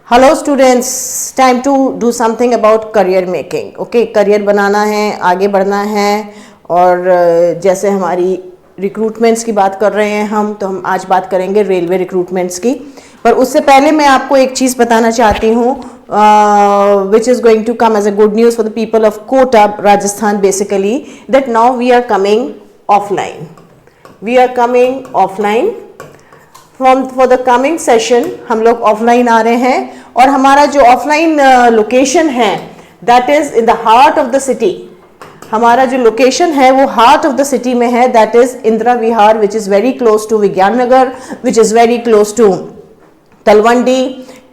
Hello students, time to do something about career making. Okay, career बनाना है, आगे बढ़ना है। और जैसे हमारी रिक्रूटमेंट्स की बात कर रहे हैं तो हम आज बात करेंगे रेलवे रिक्रूटमेंट्स की। पर उससे पहले मैं आपको एक चीज़ बताना चाहती हूँ which is going to come as a good news for the people of Kota Rajasthan basically, that now we are coming offline. We are coming offline for the coming session. हम लोग ऑफलाइन आ रहे हैं और हमारा जो ऑफलाइन लोकेशन है that is in the heart of the city. हमारा जो लोकेशन है वो हार्ट ऑफ द सिटी में है, that is Indira Vihar, which is very close to Vigyan Nagar, which is very close to Talwandi,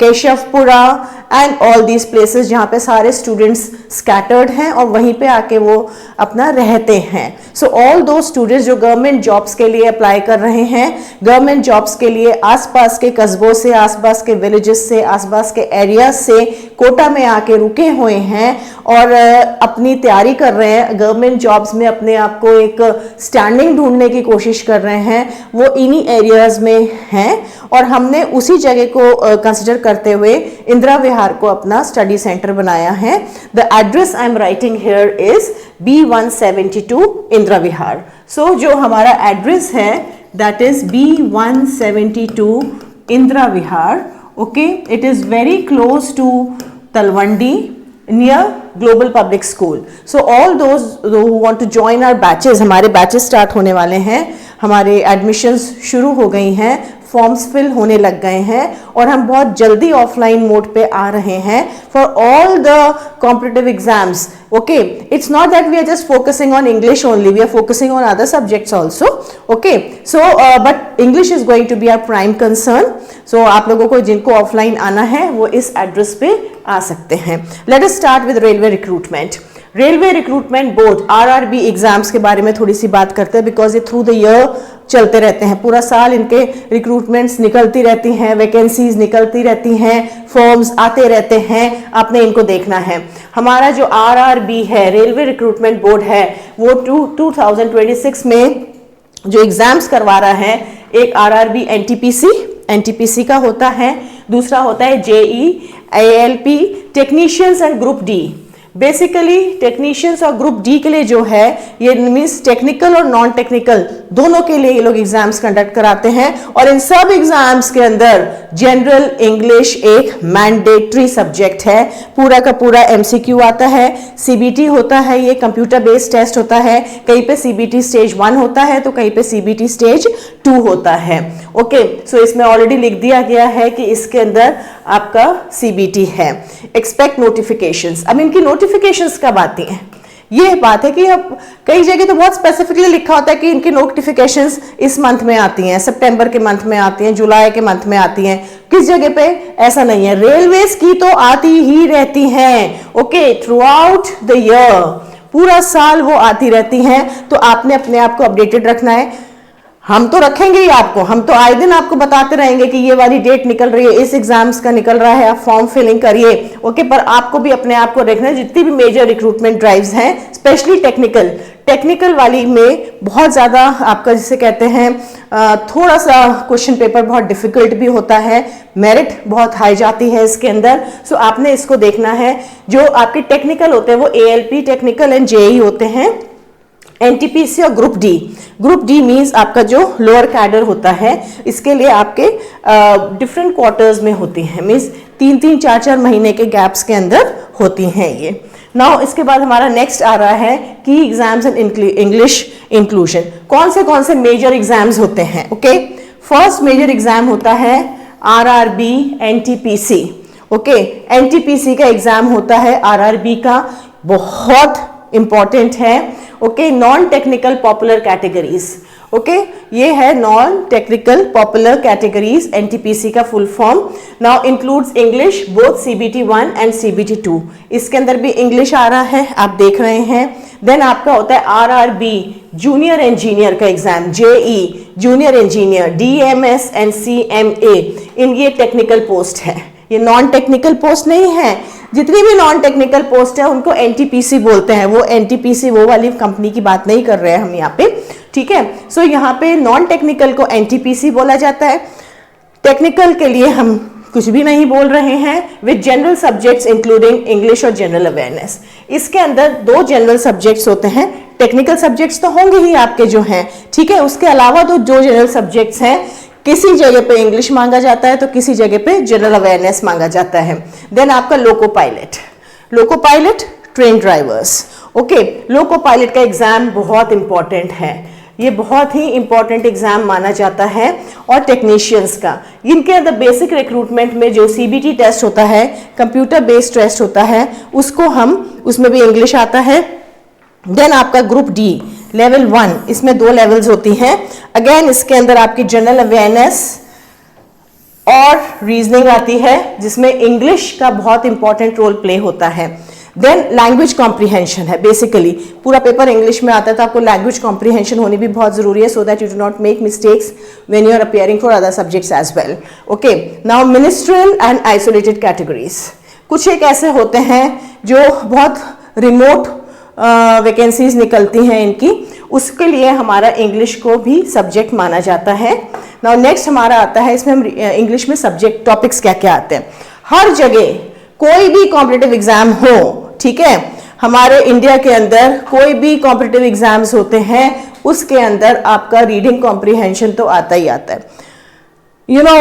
Keshavpura and all these places जहाँ पे सारे स्टूडेंट्स स्कैटर्ड हैं और वहीं पे आके वो अपना रहते हैं। सो ऑल दो स्टूडेंट्स जो गवर्नमेंट जॉब्स के लिए अप्लाई कर रहे हैं, गवर्नमेंट जॉब्स के लिए आसपास के कस्बों से, आसपास के विलेजेस से, आसपास के एरिया से कोटा में आके रुके हुए हैं और अपनी तैयारी कर रहे हैं, गवर्नमेंट जॉब्स में अपने आप को एक स्टैंडिंग ढूंढने की कोशिश कर रहे हैं, वो इन्हीं एरियाज में हैं। और हमने उसी जगह को कंसिडर करते हुए इंदिरा विहार को अपना स्टडी सेंटर बनाया है। The address I am writing here is B172 Indira Vihar. So जो हमारा एड्रेस है that is B172 Indira Vihar. Okay, it is very close to Talwandi near Global Public School. So all those who want to join our batches, हमारे batches start होने वाले हैं, हमारे admissions शुरू हो गई हैं, फॉर्म्स फिल होने लग गए हैं और हम बहुत जल्दी ऑफलाइन मोड पे आ रहे हैं for all the competitive exams. Okay, it's not that we are just focusing on English only, we are focusing on other subjects also. Okay, so but English is going to be our prime concern. So आप लोगों को जिनको offline आना है वो इस address पे आ सकते हैं। Let us start with railway recruitment. Railway recruitment board RRB exams के बारे में थोड़ी सी बात करते हैं, बिकॉज ये थ्रू द ईयर चलते रहते हैं, पूरा साल इनके रिक्रूटमेंट्स निकलती रहती हैं, वैकेंसीज निकलती रहती हैं, फॉर्म्स आते रहते हैं, आपने इनको देखना है। हमारा जो RRB है, रेलवे रिक्रूटमेंट बोर्ड है, वो 2026 में जो एग्जाम्स करवा रहा है, एक RRB NTPC का होता है, दूसरा होता है JE ALP technicians and group D। Basically technicians और ग्रुप डी के लिए जो है ये मीन्स टेक्निकल और नॉन टेक्निकल दोनों के लिए ये लोग एग्जाम्स कंडक्ट कराते हैं। और इन सब एग्जाम्स के अंदर जनरल इंग्लिश एक मैंडेटरी सब्जेक्ट है, पूरा का पूरा MCQ आता है, CBT होता है, ये कंप्यूटर बेस्ड टेस्ट होता है, कहीं पे CBT स्टेज 1 होता है तो कहीं पे CBT स्टेज 2 होता है। ओके, सो इसमें ऑलरेडी लिख दिया गया है कि इसके अंदर आपका CBT है। Expect notifications. अब इनकी नोटिफिकेशंस कब आती हैं? ये बात है कि अब कई जगह तो बहुत स्पेसिफिकली लिखा होता है कि इनकी नोटिफिकेशंस इस मंथ में आती हैं, सितंबर के मंथ में आती हैं, जुलाई के मंथ में आती हैं। किस जगह पे ऐसा नहीं है, रेलवेज की तो आती ही रहती हैं। Okay, through out the year, पूरा साल वो आती रहती हैं, तो आपने अपने आप को अपडेटेड रखना है। हम तो रखेंगे ही आपको, हम तो आए दिन आपको बताते रहेंगे कि ये वाली डेट निकल रही है, इस एग्जाम्स का निकल रहा है, आप फॉर्म फिलिंग करिए। ओके, पर आपको भी अपने आप को देखना है, जितनी भी मेजर रिक्रूटमेंट ड्राइव्स हैं, स्पेशली टेक्निकल वाली में बहुत ज़्यादा आपका जिसे कहते हैं थोड़ा सा क्वेश्चन पेपर बहुत डिफिकल्ट भी होता है, मेरिट बहुत हाई जाती है इसके अंदर। सो आपने इसको देखना है। जो आपके टेक्निकल होते हैं वो ALP टेक्निकल एंड JE होते हैं, NTPC और ग्रुप डी मीन्स आपका जो लोअर कैडर होता है, इसके लिए आपके डिफरेंट क्वार्टर्स में होती हैं, मीन्स 3-3, 4-4 महीने के गैप्स के अंदर होती हैं ये। नाउ इसके बाद हमारा नेक्स्ट आ रहा है की एग्जाम्स इन इंग्लिश इंक्लूजन। कौन से मेजर एग्जाम्स होते हैं? ओके, फर्स्ट मेजर एग्जाम होता है RRB NTPC। ओके, NTPC का एग्जाम होता है, RRB का बहुत इंपॉर्टेंट है। Okay, non technical popular categories. Okay, ये है non technical popular categories, NTPC का full form. Now includes English both CBT 1 and CBT 2। इसके अंदर भी इंग्लिश आ रहा है, आप देख रहे हैं। देन आपका होता है RRB जूनियर इंजीनियर का exam, JE junior engineer, DMS and CMA। इन ये टेक्निकल पोस्ट है, ये नॉन टेक्निकल पोस्ट नहीं है। जितनी भी नॉन टेक्निकल पोस्ट है उनको NTPC बोलते हैं। वो NTPC वो वाली कंपनी की बात नहीं कर रहे हैं हम यहाँ पे, ठीक है। सो यहाँ पे नॉन टेक्निकल को NTPC बोला जाता है, टेक्निकल के लिए हम कुछ भी नहीं बोल रहे हैं, with general subjects including English और जनरल अवेयरनेस। इसके अंदर 2 जनरल सब्जेक्ट्स होते हैं, टेक्निकल सब्जेक्ट्स तो होंगे ही आपके जो हैं, ठीक है, उसके अलावा तो 2 जनरल सब्जेक्ट्स हैं, किसी जगह पे इंग्लिश मांगा जाता है तो किसी जगह पे जनरल अवेयरनेस मांगा जाता है। देन आपका loco pilot, loco pilot train drivers, okay. Loco pilot का एग्जाम बहुत इंपॉर्टेंट है, ये बहुत ही इंपॉर्टेंट एग्जाम माना जाता है। और टेक्नीशियंस का, इनके अंदर बेसिक रिक्रूटमेंट में जो सीबीटी टेस्ट होता है, कंप्यूटर बेस्ड टेस्ट होता है, उसको हम, उसमें भी इंग्लिश आता है। देन आपका ग्रुप डी लेवल 1, इसमें 2 लेवल्स होती हैं। अगेन इसके अंदर आपकी जनरल अवेयरनेस और रीजनिंग आती है, जिसमें इंग्लिश का बहुत इंपॉर्टेंट रोल प्ले होता है। देन लैंग्वेज कॉम्प्रीहेंशन है, बेसिकली पूरा पेपर इंग्लिश में आता है तो आपको लैंग्वेज कॉम्प्रीहेंशन होनी भी बहुत जरूरी है, so that you do not make mistakes when you are appearing for other subjects as well, okay. Now ministerial and isolated categories, कुछ एक ऐसे होते हैं जो बहुत रिमोट वैकेंसीज निकलती हैं इनकी, उसके लिए हमारा इंग्लिश को भी सब्जेक्ट माना जाता है। नाउ नेक्स्ट हमारा आता है, इसमें हम इंग्लिश में सब्जेक्ट टॉपिक्स क्या क्या आते हैं। हर जगह कोई भी कॉम्पिटिटिव एग्जाम हो, ठीक है, हमारे इंडिया के अंदर कोई भी कॉम्पिटिटिव एग्जाम्स होते हैं, उसके अंदर आपका रीडिंग कॉम्प्रीहेंशन तो आता ही आता है।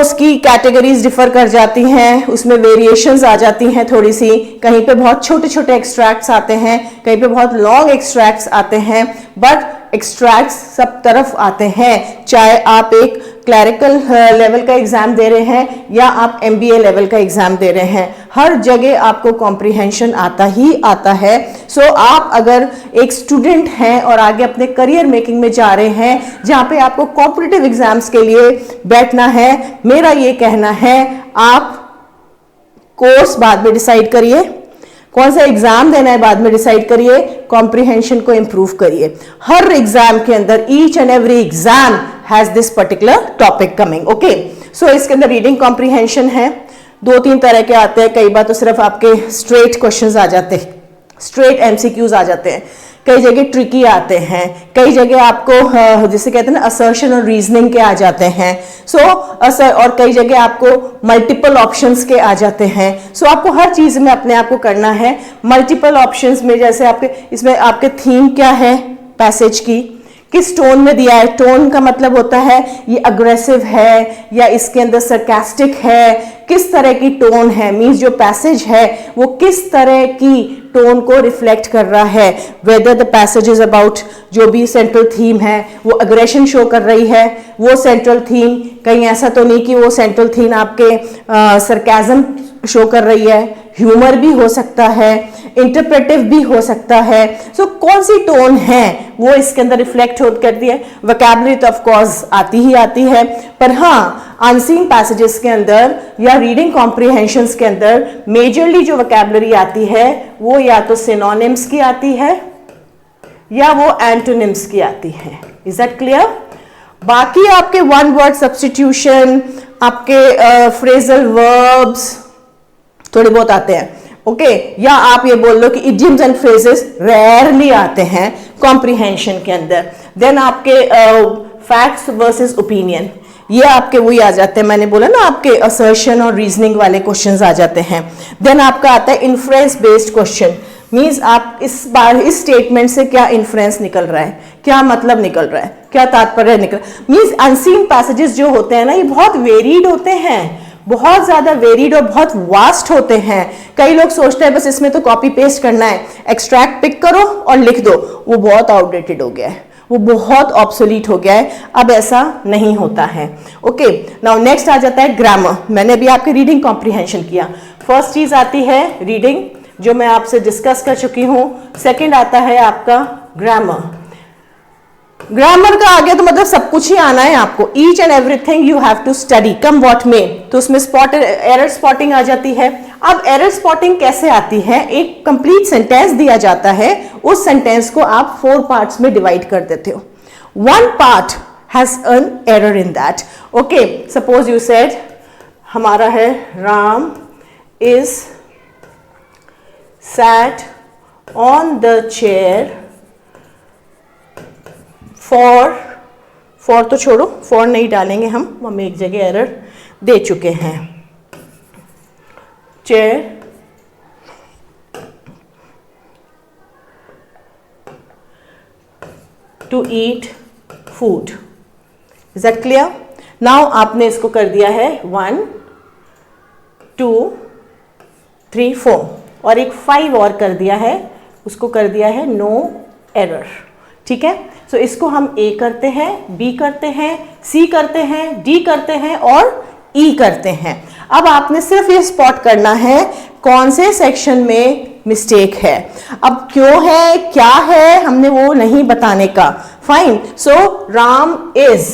उसकी कैटेगरीज डिफर कर जाती हैं, उसमें वेरिएशंस आ जाती हैं थोड़ी सी, कहीं पे बहुत छोटे छोटे एक्सट्रैक्ट्स आते हैं, कहीं पे बहुत लॉन्ग एक्सट्रैक्ट्स आते हैं, बट एक्सट्रैक्ट्स सब तरफ आते हैं, चाहे आप एक क्लैरिकल लेवल का एग्जाम दे रहे हैं या आप एमबीए लेवल का एग्जाम दे रहे हैं, हर जगह आपको कॉम्प्रीहेंशन आता ही आता है। सो आप अगर एक स्टूडेंट हैं और आगे अपने करियर मेकिंग में जा रहे हैं, जहां पे आपको कॉम्पिटिटिव एग्जाम्स के लिए बैठना है, मेरा ये कहना है आप कोर्स बाद में डिसाइड करिए, कौन सा एग्जाम देना है बाद में डिसाइड करिए, कॉम्प्रीहेंशन को इंप्रूव करिए। हर एग्जाम के अंदर each and every exam has this particular topic coming, okay. So इसके अंदर रीडिंग कॉम्प्रीहेंशन है, 2-3 तरह के आते हैं, कई बार तो सिर्फ आपके स्ट्रेट क्वेश्चंस आ जाते हैं, स्ट्रेट एमसीक्यूज आ जाते हैं, कई जगह ट्रिकी आते हैं, कई जगह आपको जिसे कहते हैं ना असर्शन और रीजनिंग के आ जाते हैं, और कई जगह आपको मल्टीपल ऑप्शंस के आ जाते हैं। सो आपको हर चीज में अपने आप को करना है। मल्टीपल ऑप्शंस में जैसे आपके इसमें आपके थीम क्या है पैसेज की, किस टोन में दिया है, टोन का मतलब होता है ये अग्रेसिव है या इसके अंदर सरकास्टिक है, किस तरह की टोन है, मींस जो पैसेज है वो किस तरह की टोन को रिफ्लेक्ट कर रहा है, whether the passage is about, जो भी सेंट्रल थीम है वो अग्रेशन शो कर रही है, वो सेंट्रल थीम कहीं ऐसा तो नहीं कि वो सेंट्रल थीम आपके सरकाज़म शो कर रही है, ह्यूमर भी हो सकता है, इंटरप्रेटिव भी हो सकता है। सो कौन सी टोन है वो इसके अंदर रिफ्लेक्ट हो करती है। वोकैबुलरी तो ऑफ कोर्स आती ही आती है, पर हाँ अनसीन पैसेजेस के अंदर या रीडिंग कॉम्प्रीहेंशंस के अंदर मेजरली जो वोकैबुलरी आती है वो या तो सिनोनिम्स की आती है या वो एंटोनिम्स की आती है। Is that clear? बाकी आपके वन वर्ड सब्स्टिट्यूशन, आपके फ्रेजल वर्ब्स थोड़े बहुत आते हैं, ओके। या आप ये बोल लो कि इडियम्स एंड फ्रेजेस रेयरली आते हैं कॉम्प्रीहेंशन के अंदर। देन आपके फैक्ट्स वर्सेस ओपिनियन, ये आपके वही आ जाते हैं, मैंने बोला ना आपके असर्शन और रीजनिंग वाले क्वेश्चंस आ जाते हैं। देन आपका आता है इन्फ्रेंस बेस्ड क्वेश्चन, मीन्स आप इस बार इस स्टेटमेंट से क्या इन्फ्रेंस निकल रहा है, क्या मतलब निकल रहा है, क्या तात्पर्य निकल, मीन्स अनसीन पैसेजेस जो होते हैं ना ये बहुत वेरीड होते हैं, बहुत ज्यादा वेरीड और बहुत वास्ट होते हैं। कई लोग सोचते हैं बस इसमें तो कॉपी पेस्ट करना है, एक्सट्रैक्ट पिक करो और लिख दो, वो बहुत आउटडेटेड हो गया है, वो बहुत ऑब्सोलीट हो गया है, अब ऐसा नहीं होता है, ओके। नाउ नेक्स्ट आ जाता है ग्रामर। मैंने अभी आपके रीडिंग कॉम्प्रीहेंशन किया, फर्स्ट चीज आती है रीडिंग जो मैं आपसे डिस्कस कर चुकी हूं, सेकंड आता है आपका ग्रामर। ग्रामर का आगे तो मतलब सब कुछ ही आना है आपको, each and everything you have to study come what may, तो उसमें एरर स्पॉटिंग आ जाती है। अब एरर स्पॉटिंग कैसे आती है, एक कंप्लीट सेंटेंस दिया जाता है, उस सेंटेंस को आप 4 पार्ट्स में डिवाइड कर देते हो, 1 part has an error in that, okay. Suppose you said हमारा है Ram is sat on the chair for तो छोड़ो, for नहीं डालेंगे हम एक जगह एरर दे चुके हैं, chair, to eat food. Is that clear? Now आपने इसको कर दिया है 1 2 3 4 और एक 5 और कर दिया है, उसको कर दिया है नो एरर. ठीक है, सो इसको हम A करते हैं, B करते हैं, C करते हैं, D करते हैं और E करते हैं. अब आपने सिर्फ ये स्पॉट करना है कौन से सेक्शन में मिस्टेक है. अब क्यों है, क्या है, हमने वो नहीं बताने का. फाइन. सो राम इज,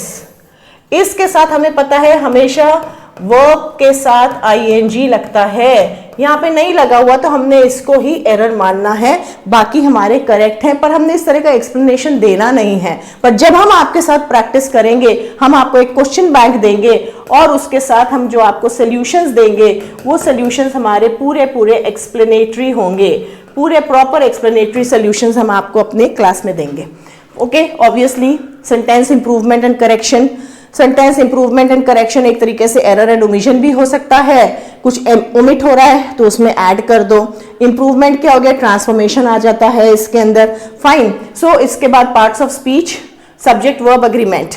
इसके साथ हमें पता है हमेशा वर्ब के साथ ing लगता है. यहाँ पे नहीं लगा हुआ तो हमने इसको ही एरर मानना है, बाकी हमारे करेक्ट हैं, पर हमने इस तरह का एक्सप्लेनेशन देना नहीं है. पर जब हम आपके साथ प्रैक्टिस करेंगे, हम आपको एक क्वेश्चन बैंक देंगे और उसके साथ हम जो आपको सॉल्यूशंस देंगे वो सॉल्यूशंस हमारे पूरे पूरे एक्सप्लेनेटरी होंगे. पूरे प्रॉपर एक्सप्लेनेटरी सॉल्यूशंस हम आपको अपने क्लास में देंगे. Okay, obviously sentence improvement and correction. Sentence improvement and correction एक तरीके से एरर एंड ओमिशन भी हो सकता है. कुछ ओमिट हो रहा है तो उसमें ऐड कर दो. इंप्रूवमेंट क्या हो गया, ट्रांसफॉर्मेशन आ जाता है इसके अंदर. फाइन. सो इसके बाद parts of speech, subject verb agreement,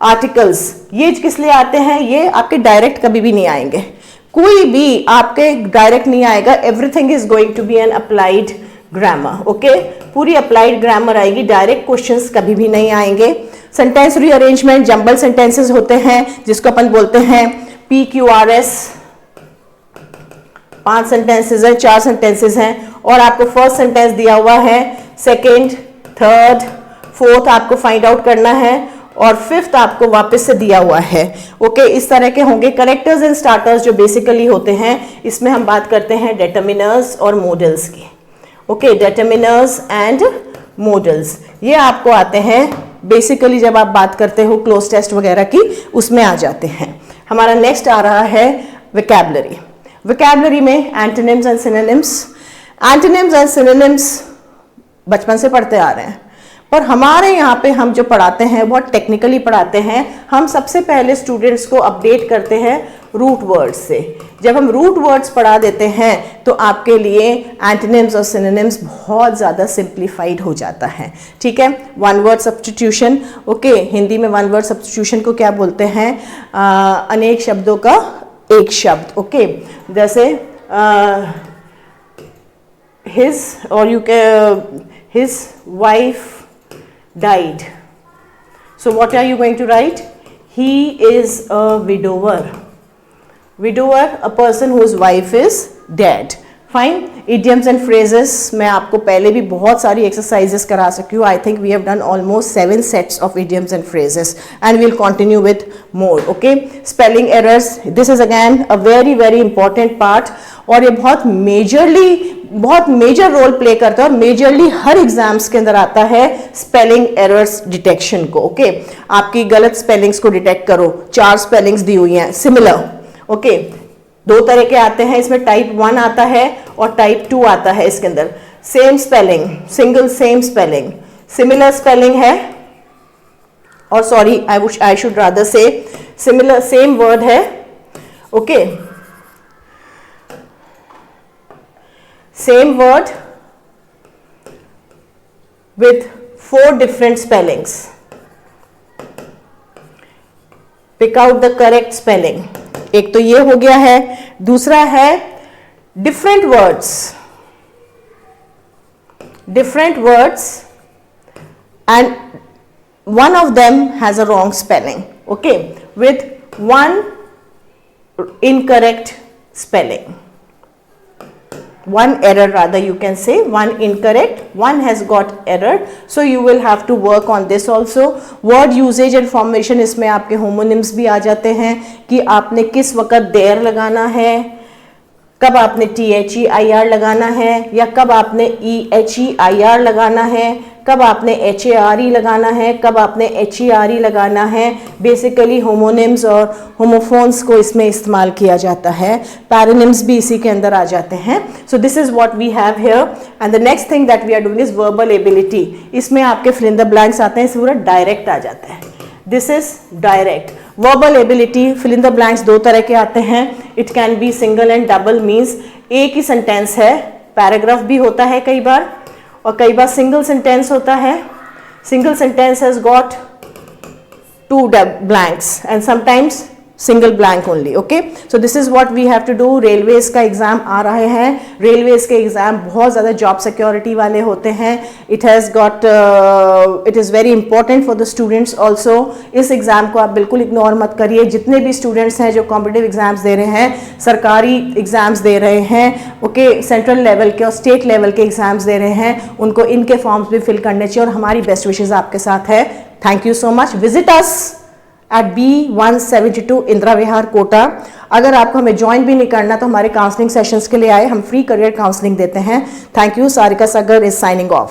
articles, ये किस लिए आते हैं, ये आपके डायरेक्ट कभी भी नहीं आएंगे. कोई भी आपके डायरेक्ट नहीं आएगा. Everything is going to be an applied grammar. Okay, पूरी अप्लाइड ग्रामर आएगी, डायरेक्ट क्वेश्चंस कभी भी नहीं आएंगे. सेंटेंस रीअरेंजमेंट, जंबल सेंटेंसेस होते हैं जिसको अपन बोलते हैं PQRS. 5 सेंटेंसेस हैं, 4 सेंटेंसेस हैं और आपको फर्स्ट सेंटेंस दिया हुआ है, सेकेंड, थर्ड, फोर्थ आपको फाइंड आउट करना है और फिफ्थ आपको वापस से दिया हुआ है. ओके, इस तरह के होंगे. करेक्टर्स एंड स्टार्टर्स जो बेसिकली होते हैं, इसमें हम बात करते हैं डिटर्मिनर्स और मॉडल्स की. ओके, डिटर्मिनर्स एंड मॉडल्स ये आपको आते हैं बेसिकली जब आप बात करते हो क्लोज टेस्ट वगैरह की, उसमें आ जाते हैं. हमारा नेक्स्ट आ रहा है वोकैबुलरी. वोकैबुलरी में antonyms and synonyms. Antonyms and synonyms बचपन से पढ़ते आ रहे हैं, पर हमारे यहाँ पे हम जो पढ़ाते हैं बहुत टेक्निकली पढ़ाते हैं. हम सबसे पहले स्टूडेंट्स को अपडेट करते हैं रूट वर्ड्स से. जब हम रूट वर्ड्स पढ़ा देते हैं तो आपके लिए एंटोनिम्स और सिनोनिम्स बहुत ज़्यादा सिंप्लीफाइड हो जाता है. ठीक है, one word substitution. Okay, Hindi में वन वर्ड सब्स्टिट्यूशन को क्या बोलते हैं, अनेक शब्दों का एक शब्द. ओके, जैसे हिज और you can his wife died. So what are you going to write? He is a widower. Widower, a person whose wife is dead. Fine. Idioms and phrases, मैं आपको पहले भी बहुत सारी exercises करा सकी हूँ. I think we have done almost 7 sets of idioms and phrases and we'll continue with more. Okay. Spelling errors. This is again a very very important part और ये बहुत मेजर रोल प्ले करता है और majorly हर exams के अंदर आता है स्पेलिंग एरर्स डिटेक्शन को. ओके, आपकी गलत स्पेलिंग्स को डिटेक्ट करो. 4 स्पेलिंग्स दी हुई हैं सिमिलर. ओके, 2 तरह के आते हैं इसमें, टाइप 1 आता है और टाइप 2 आता है. इसके अंदर same spelling, single same spelling, similar spelling है और सॉरी आई शुड रादर से सिमिलर सेम वर्ड है. Okay, same word with 4 different spellings. Pick out the correct spelling. एक तो ये हो गया है. दूसरा है different words and one of them has a wrong spelling. Okay, with 1 incorrect spelling. 1 error rather, you can say 1 incorrect, 1 has got error. So you will have to work on this also. Word usage and formation, इसमें आपके homonyms भी आ जाते हैं कि आपने किस वक्त there लगाना है, कब आपने THEIR लगाना है या कब आपने EHEIR लगाना है, कब आपने HARE लगाना है, कब आपने HERE लगाना है. बेसिकली होमोनिम्स और होमोफोन्स को इसमें इस्तेमाल किया जाता है. पैरानिम्स भी इसी के अंदर आ जाते हैं. So this is what we have here and the next thing that we are doing is verbal ability. इसमें आपके फिल इन द ब्लैंक्स आते हैं, इसमें पूरा डायरेक्ट आ जाता है. This is direct. Verbal ability, fill in the blanks दो तरह के आते हैं। It can be single and double, means एक ही सेंटेंस है, पैराग्राफ भी होता है कई बार, और कई बार सिंगल सेंटेंस होता है। Single sentence has got two blanks and sometimes single blank only. Okay, so this is what we have to do. Railways का एग्जाम आ रहे हैं, रेलवेज के एग्जाम बहुत ज़्यादा जॉब सिक्योरिटी वाले होते हैं। It has got it is very important for the students also. इस एग्ज़ाम को आप बिल्कुल इग्नोर मत करिए। जितने भी स्टूडेंट्स हैं जो कॉम्पिटिटिव एग्जाम्स दे रहे हैं, सरकारी एग्जाम्स दे रहे हैं, ओके, सेंट्रल लेवल के और स्टेट लेवल के एग्जाम्स दे रहे हैं, उनको इनके फॉर्म्स भी फिल करने चाहिए, और हमारी बेस्ट विशेज़ आपके साथ है। Thank you so much. Visit us at B172 Indira Vihar, Kota. अगर आपको हमें ज्वाइन भी नहीं करना तो हमारे काउंसलिंग सेशंस के लिए आए, हम फ्री करियर काउंसलिंग देते हैं। Thank you. Sarika Sagar is signing off.